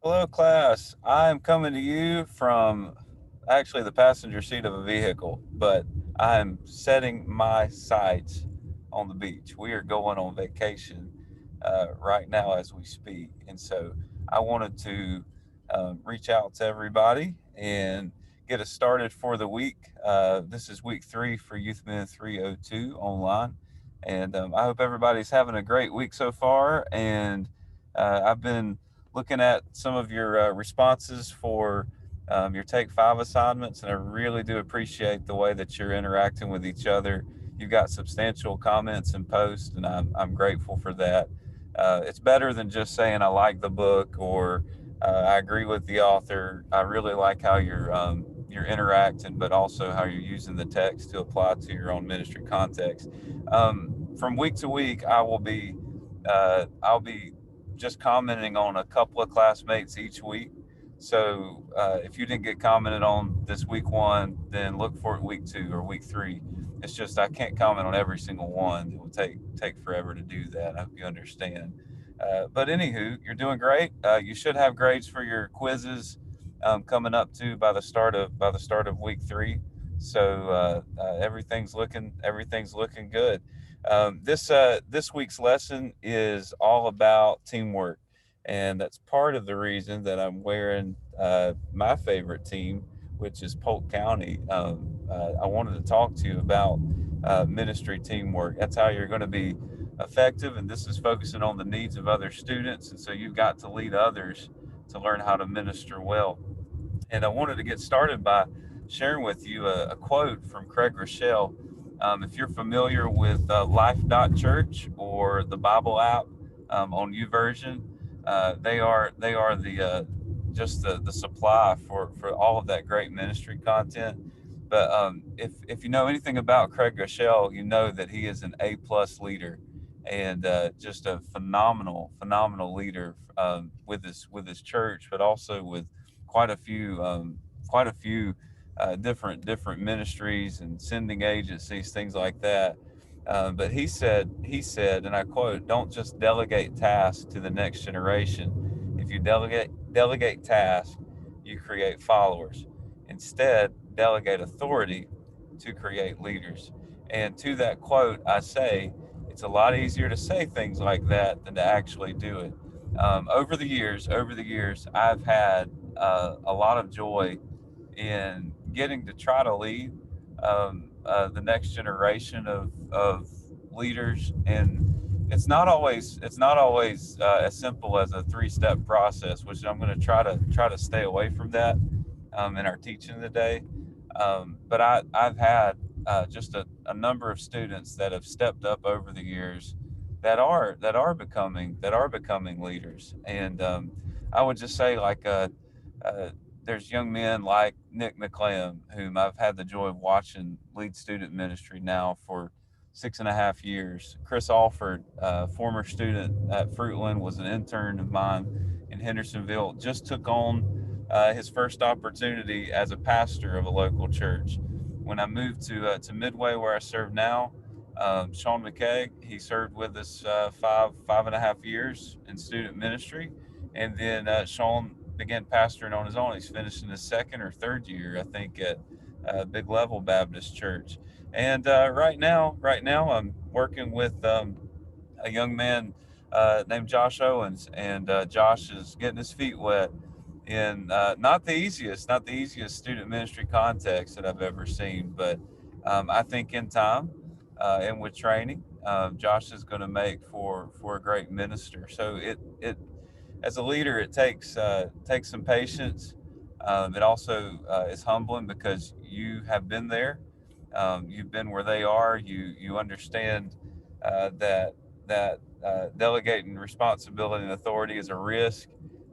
Hello, class. I'm coming to you from actually the passenger seat of a vehicle, but I'm setting my sights on the beach. We are going on vacation right now as we speak. And so I wanted to reach out to everybody and get us started for the week. This is week 3 for Youth Men 302 online. And I hope everybody's having a great week so far. And I've been looking at some of your responses for your Take Five assignments, and I really do appreciate the way that you're interacting with each other. You've got substantial comments and posts, and I'm grateful for that. It's better than just saying I like the book or I agree with the author. I really like how you're interacting, but also how you're using the text to apply to your own ministry context. From week to week, I'll be just commenting on a couple of classmates each week. So if you didn't get commented on this week 1, then look for it week 2 or week 3. It's just I can't comment on every single one. It will take forever to do that. I hope you understand. But anywho, you're doing great. You should have grades for your quizzes coming up too by the start of week 3. So everything's looking good. This week's lesson is all about teamwork, and that's part of the reason that I'm wearing my favorite team, which is Polk County. I wanted to talk to you about ministry teamwork. That's how you're going to be effective, and this is focusing on the needs of other students, and so you've got to lead others to learn how to minister well. And I wanted to get started by sharing with you a quote from Craig Rochelle. If you're familiar with Life.Church or the Bible app on YouVersion, they are the supply for all of that great ministry content. But if you know anything about Craig Rochelle, you know that he is an A+ leader and just a phenomenal leader with his church, but also with quite a few quite a few different ministries and sending agencies, things like that. But he said, and I quote, "Don't just delegate tasks to the next generation. If you delegate tasks, you create followers. Instead, delegate authority to create leaders." And to that quote, I say it's a lot easier to say things like that than to actually do it. Over the years, I've had a lot of joy in getting to try to lead the next generation of leaders, and it's not always as simple as a 3-step process, which I'm going to try to stay away from that in our teaching today. But I've had just a number of students that have stepped up over the years that are becoming leaders, and I would just say uh, there's young men like Nick McClam, whom I've had the joy of watching lead student ministry now for 6.5 years. Chris Alford, former student at Fruitland, was an intern of mine in Hendersonville, just took on his first opportunity as a pastor of a local church. When I moved to Midway, where I serve now, Sean McKay, he served with us five and a half years in student ministry, and then Sean began pastoring on his own. He's finishing his second or third year, I think, at Big Level Baptist Church. And right now, I'm working with a young man named Josh Owens, and Josh is getting his feet wet in not the easiest student ministry context that I've ever seen, but I think in time and with training, Josh is going to make for a great minister. So it as a leader, it takes some patience. It also is humbling because you have been there. You've been where they are. You understand that delegating responsibility and authority is a risk.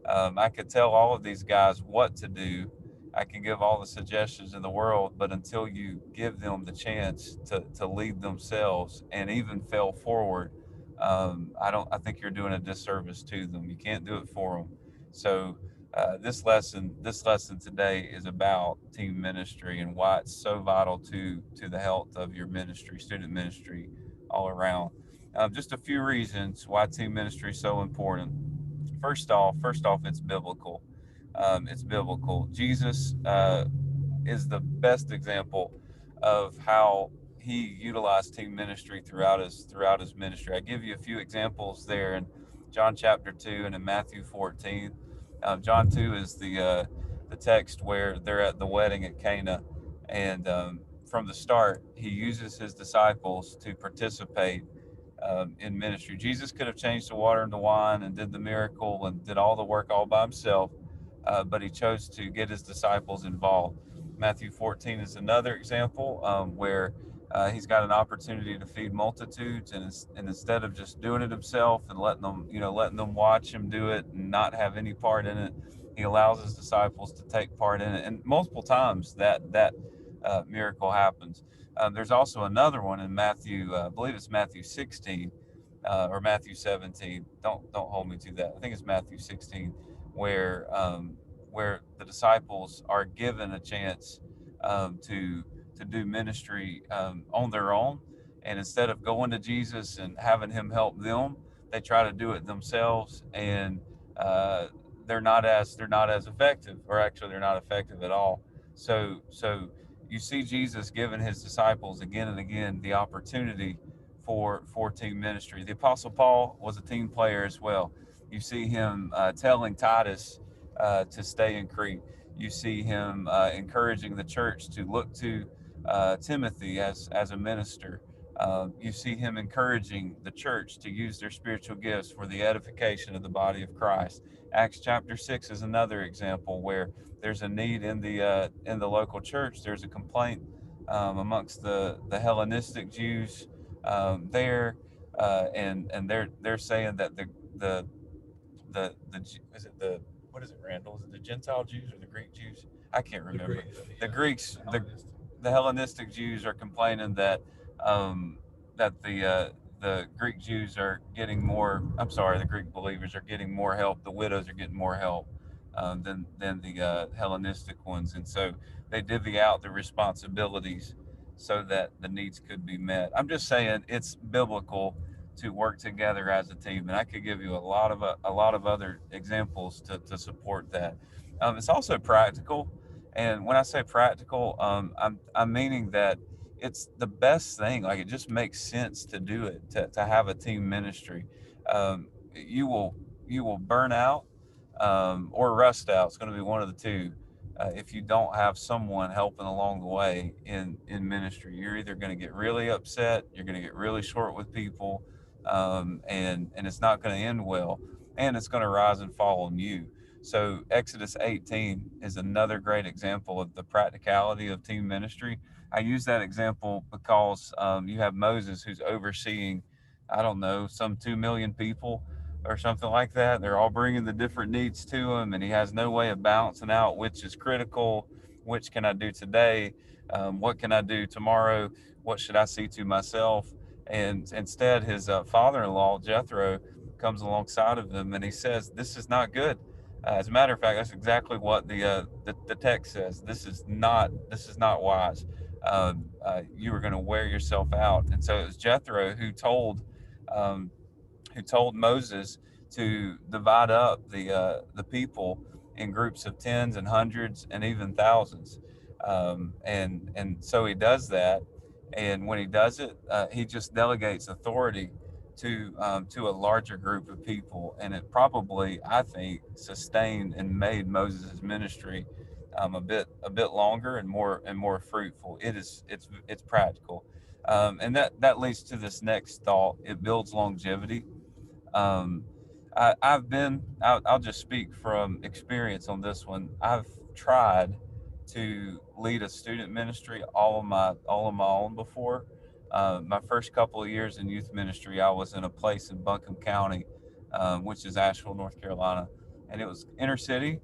I could tell all of these guys what to do. I can give all the suggestions in the world, but until you give them the chance to lead themselves and even fail forward, I think you're doing a disservice to them. You can't do it for them. So this lesson today is about team ministry and why it's so vital to the health of your ministry, student ministry, all around. Just a few reasons why team ministry is so important. First off, it's biblical. It's biblical. Jesus is the best example of how he utilized team ministry throughout his ministry. I give you a few examples there in John chapter 2 and in Matthew 14. John 2 is the text where they're at the wedding at Cana, and from the start, he uses his disciples to participate in ministry. Jesus could have changed the water into wine and did the miracle and did all the work all by himself, but he chose to get his disciples involved. Matthew 14 is another example where he's got an opportunity to feed multitudes, and instead of just doing it himself and letting them watch him do it and not have any part in it, he allows his disciples to take part in it. And multiple times that miracle happens. There's also another one in Matthew, I believe it's Matthew 16 or Matthew 17. Don't hold me to that. I think it's Matthew 16, where the disciples are given a chance to do ministry on their own, and instead of going to Jesus and having him help them, they try to do it themselves, and uh, they're not as effective, or actually they're not effective at all. So you see Jesus giving his disciples again and again the opportunity for team ministry. The Apostle Paul was a team player as well. You see him telling Titus to stay in Crete. You see him encouraging the church to look to Timothy as a minister. You see him encouraging the church to use their spiritual gifts for the edification of the body of Christ. Acts chapter 6 is another example where there's a need in the local church. There's a complaint amongst the Hellenistic Jews there, and they're saying that the is it the what is it, Randall? Is it the Gentile Jews or the Greek Jews? I can't remember. The Greeks, the Hellenistic Jews are complaining that the Greek Jews are getting more. I'm sorry, the Greek believers are getting more help. The widows are getting more help than the Hellenistic ones, and so they divvy out the responsibilities so that the needs could be met. I'm just saying it's biblical to work together as a team, and I could give you a lot of other examples to support that. It's also practical, and when I say practical, I'm meaning that it's the best thing. Like, it just makes sense to do it, to have a team ministry. You will burn out or rust out. It's going to be one of the two. If you don't have someone helping along the way in ministry, you're either going to get really upset, you're going to get really short with people, and it's not going to end well, and it's going to rise and fall on you. So Exodus 18 is another great example of the practicality of team ministry. I use that example because you have Moses who's overseeing, I don't know, some 2 million people or something like that. They're all bringing the different needs to him, and he has no way of balancing out which is critical, which can I do today, what can I do tomorrow, what should I see to myself. And instead, his father-in-law Jethro comes alongside of him, and he says, "This is not good." As a matter of fact, that's exactly what the text says. This is not wise. You are going to wear yourself out. And so it was Jethro um, who told Moses to divide up the people in groups of tens and hundreds and even thousands. And so he does that, and when he does it, he just delegates authority to a larger group of people, and it probably, I think, sustained and made Moses' ministry a bit longer and more fruitful. It's practical, and that leads to this next thought. It builds longevity. um, I'll just speak from experience on this one. I've tried to lead a student ministry all of my own before. My first couple of years in youth ministry, I was in a place in Buncombe County, which is Asheville, North Carolina, and it was inner city,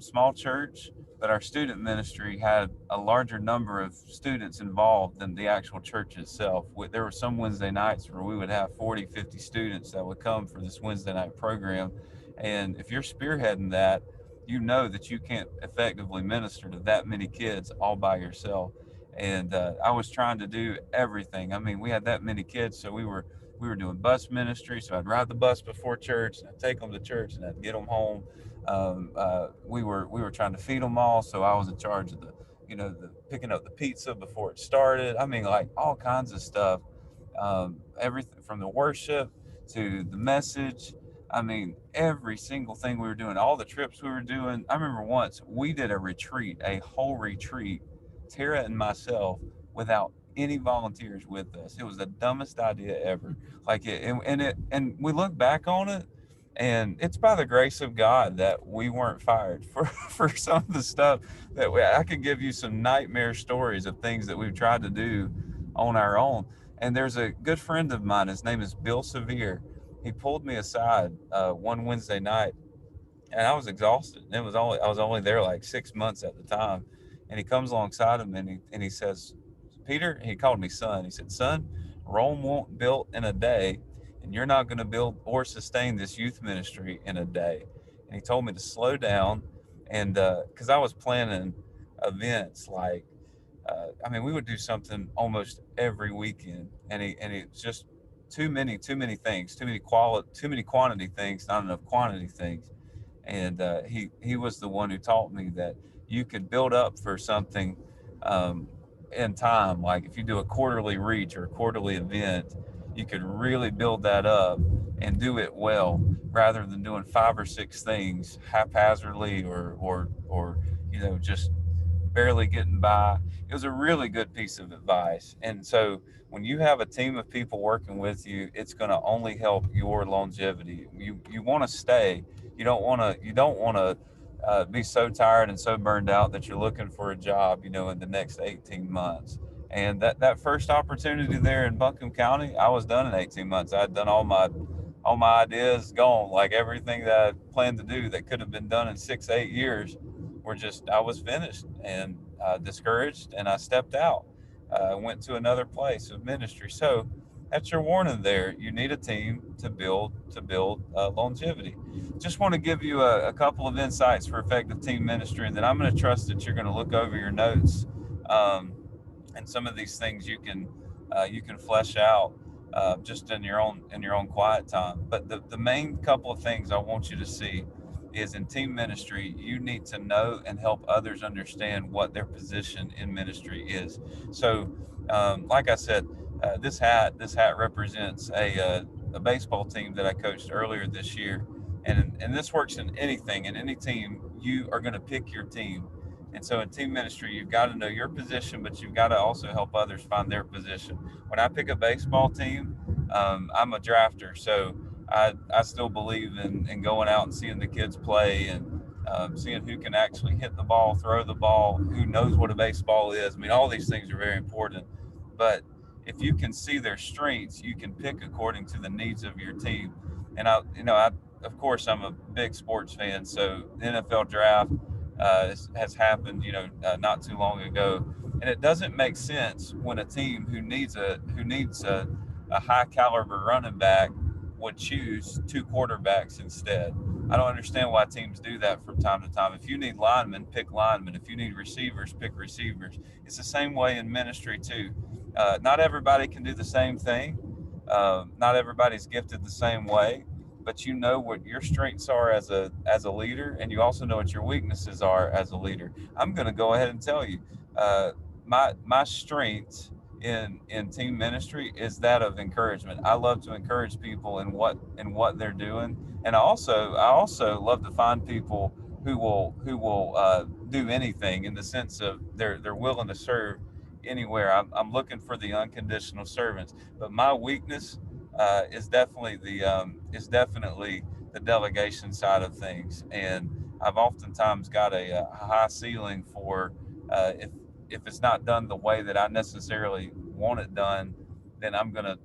small church, but our student ministry had a larger number of students involved than the actual church itself. There were some Wednesday nights where we would have 40, 50 students that would come for this Wednesday night program. And if you're spearheading that, you know that you can't effectively minister to that many kids all by yourself. And I was trying to do everything. I mean, we had that many kids, so we were we were doing bus ministry, so I'd ride the bus before church, and I'd take them to church, and I'd get them home. We were trying to feed them all, so I was in charge of the picking up the pizza before it started. I mean, like all kinds of stuff. Everything from the worship to the message. I mean, every single thing we were doing, all the trips we were doing. I remember once we did a retreat, a whole retreat, Tara and myself, without any volunteers with us. It was the dumbest idea ever. Like and we look back on it, and it's by the grace of God that we weren't fired for for some of the stuff I could give you some nightmare stories of things that we've tried to do on our own. And there's a good friend of mine. His name is Bill Severe. He pulled me aside one Wednesday night, and I was exhausted. I was only there like 6 months at the time, and he comes alongside him and he says, "Peter," he called me son. He said, "Son, Rome won't built in a day, and you're not going to build or sustain this youth ministry in a day." And he told me to slow down, and because I was planning events like I mean, we would do something almost every weekend, and it's just too many things, too many quantity things, not enough quantity things. And he was the one who taught me that you could build up for something um, in time. Like if you do a quarterly reach or a quarterly event, you could really build that up and do it well, rather than doing five or six things haphazardly or just barely getting by. It was a really good piece of advice. And so when you have a team of people working with you, it's going to only help your longevity. You want to stay. You don't want to be so tired and so burned out that you're looking for a job, in the next 18 months. And that first opportunity there in Buncombe County, I was done in 18 months. I had done all my ideas gone, like everything that I planned to do that could have been done in 6, 8 years I was finished and discouraged, and I stepped out. Went to another place of ministry. So that's your warning there. You need a team to build longevity. Just want to give you a couple of insights for effective team ministry, and then I'm going to trust that you're going to look over your notes, um, and some of these things you can flesh out just in your own quiet time. But the main couple of things I want you to see is in team ministry, you need to know and help others understand what their position in ministry is. So, like I said, this hat represents a baseball team that I coached earlier this year, and this works in anything in any team. You are going to pick your team, and so in team ministry, you've got to know your position, but you've got to also help others find their position. When I pick a baseball team, I'm a drafter, so I still believe in going out and seeing the kids play and seeing who can actually hit the ball, throw the ball, who knows what a baseball is. I mean, all these things are very important. But if you can see their strengths, you can pick according to the needs of your team. And of course, I'm a big sports fan, so the NFL draft has happened, not too long ago, and it doesn't make sense when a team who needs a high caliber running back would choose two quarterbacks instead. I don't understand why teams do that from time to time. If you need linemen, pick linemen. If you need receivers, pick receivers. It's the same way in ministry too. Not everybody can do the same thing. Not everybody's gifted the same way, but you know what your strengths are as a leader, and you also know what your weaknesses are as a leader. I'm going to go ahead and tell you, uh, my strengths in team ministry is that of encouragement. I love to encourage people in what they're doing, and I also love to find people who will do anything, in the sense of they're willing to serve anywhere. I'm looking for the unconditional servants, but my weakness is definitely the delegation side of things, and I've oftentimes got a high ceiling for if it's not done the way that I necessarily want it done, then I'm gonna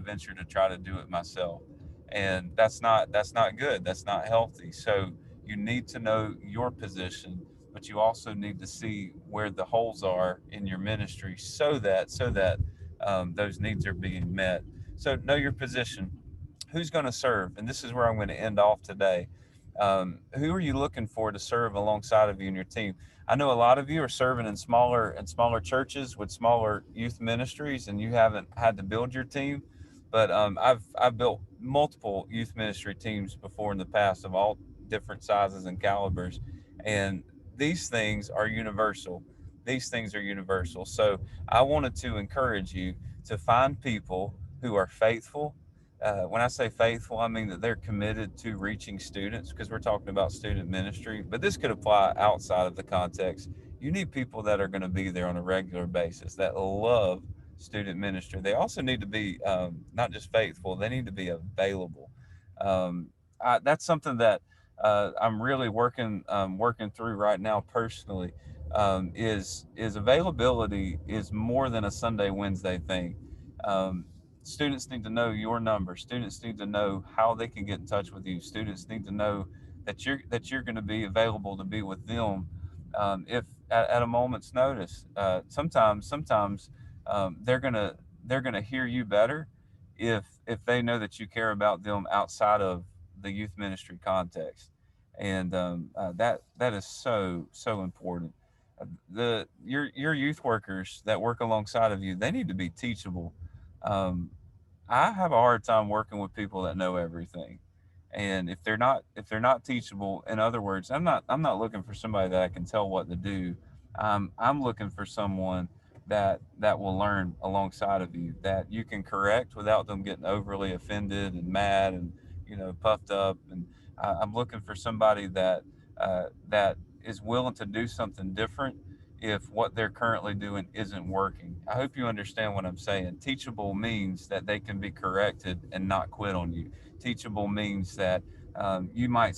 venture to try to do it myself, and that's not good. That's not healthy. So you need to know your position, but you also need to see where the holes are in your ministry, so that those needs are being met. So know your position. Who's going to serve? And this is where I'm going to end off today. Who are you looking for to serve alongside of you and your team? I know a lot of you are serving in smaller churches with smaller youth ministries, and you haven't had to build your team. But I've built multiple youth ministry teams before in the past of all different sizes and calibers, and these things are universal. These things are universal. So I wanted to encourage you to find people who are faithful. When I say faithful, I mean that they're committed to reaching students, because we're talking about student ministry, but this could apply outside of the context. You need people that are going to be there on a regular basis, that love student ministry. They also need to be not just faithful; they need to be available. Um, that's something that I'm really working through right now personally. Is availability is more than a Sunday Wednesday thing. Um, Students need to know your number. Students need to know how they can get in touch with you. Students need to know that you're going to be available to be with them, if at a moment's notice. Sometimes they're gonna hear you better if they know that you care about them outside of the youth ministry context, and that is so important. Your youth workers that work alongside of you, they need to be teachable. Um, I have a hard time working with people that know everything. And if they're not teachable, in other words, I'm not looking for somebody that I can tell what to do. I'm looking for someone that will learn alongside of you, that you can correct without them getting overly offended and mad and puffed up. And I'm looking for somebody that is willing to do something different if what they're currently doing isn't working. I hope you understand what I'm saying. Teachable means that they can be corrected and not quit on you. Teachable means that you might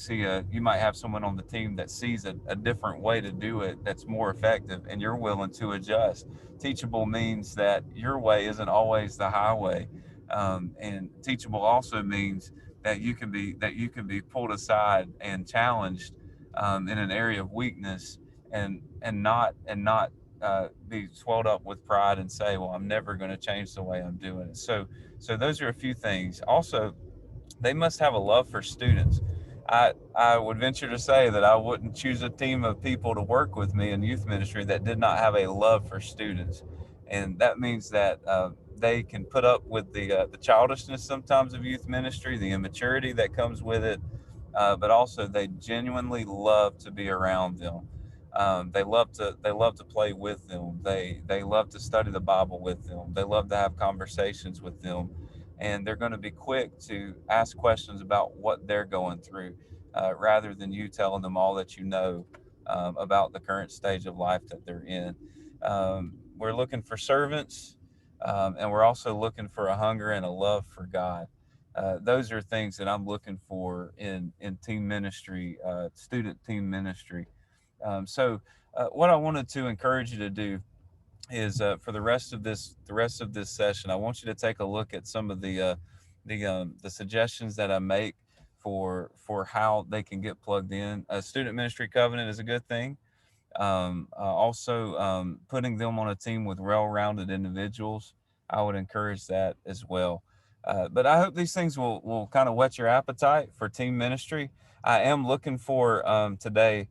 have someone on the team that sees a different way to do it that's more effective, and you're willing to adjust. Teachable means that your way isn't always the highway, and teachable also means that you can be pulled aside and challenged in an area of weakness, and not be swelled up with pride and say, well, I'm never going to change the way I'm doing it. So those are a few things. Also, they must have a love for students. I would venture to say that I wouldn't choose a team of people to work with me in youth ministry that did not have a love for students, and that means that they can put up with the childishness sometimes of youth ministry, the immaturity that comes with it, but also they genuinely love to be around them. They love to play with them. They love to study the Bible with them. They love to have conversations with them, and they're going to be quick to ask questions about what they're going through, rather than you telling them all that you know about the current stage of life that they're in. We're looking for servants, and we're also looking for a hunger and a love for God. Those are things that I'm looking for in team ministry, student team ministry. What I wanted to encourage you to do is, for the rest of this session, I want you to take a look at some of the suggestions that I make for how they can get plugged in. A student ministry covenant is a good thing. Also, putting them on a team with well-rounded individuals, I would encourage that as well. But I hope these things will kind of whet your appetite for team ministry. I am looking for today,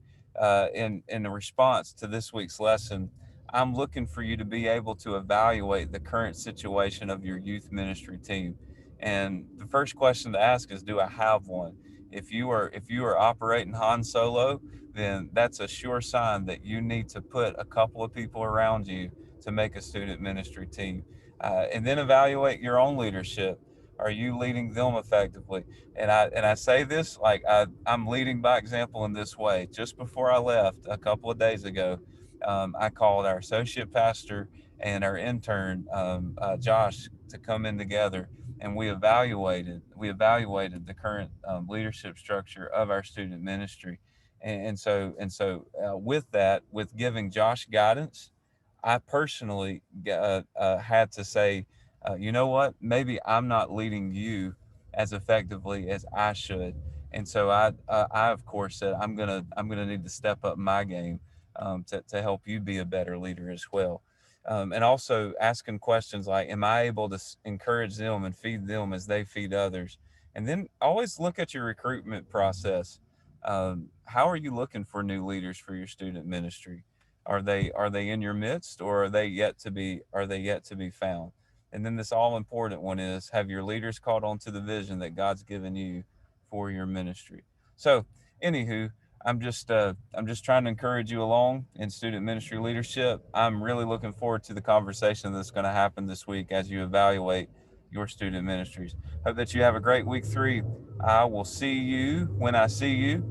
in the response to this week's lesson, I'm looking for you to be able to evaluate the current situation of your youth ministry team. And the first question to ask is, do I have one? If you are operating Han Solo, then that's a sure sign that you need to put a couple of people around you to make a student ministry team. And then evaluate your own leadership. Are you leading them effectively? And I say this like I'm leading by example in this way. Just before I left a couple of days ago, I called our associate pastor and our intern, Josh, to come in together, and we evaluated the current leadership structure of our student ministry. And so with that, with giving Josh guidance, I personally had to say, you know what? Maybe I'm not leading you as effectively as I should. And so I of course said I'm gonna need to step up my game, to help you be a better leader as well. And also asking questions like, am I able to encourage them and feed them as they feed others? And then always look at your recruitment process. How are you looking for new leaders for your student ministry? Are they in your midst, or are they yet to be found? And then this all important one is, have your leaders caught on to the vision that God's given you for your ministry? So, anywho, I'm just trying to encourage you along in student ministry leadership. I'm really looking forward to the conversation that's going to happen this week as you evaluate your student ministries. Hope that you have a great week 3. I will see you when I see you,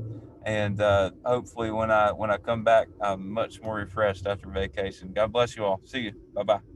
and hopefully when I come back, I'm much more refreshed after vacation. God bless you all. See you. Bye bye.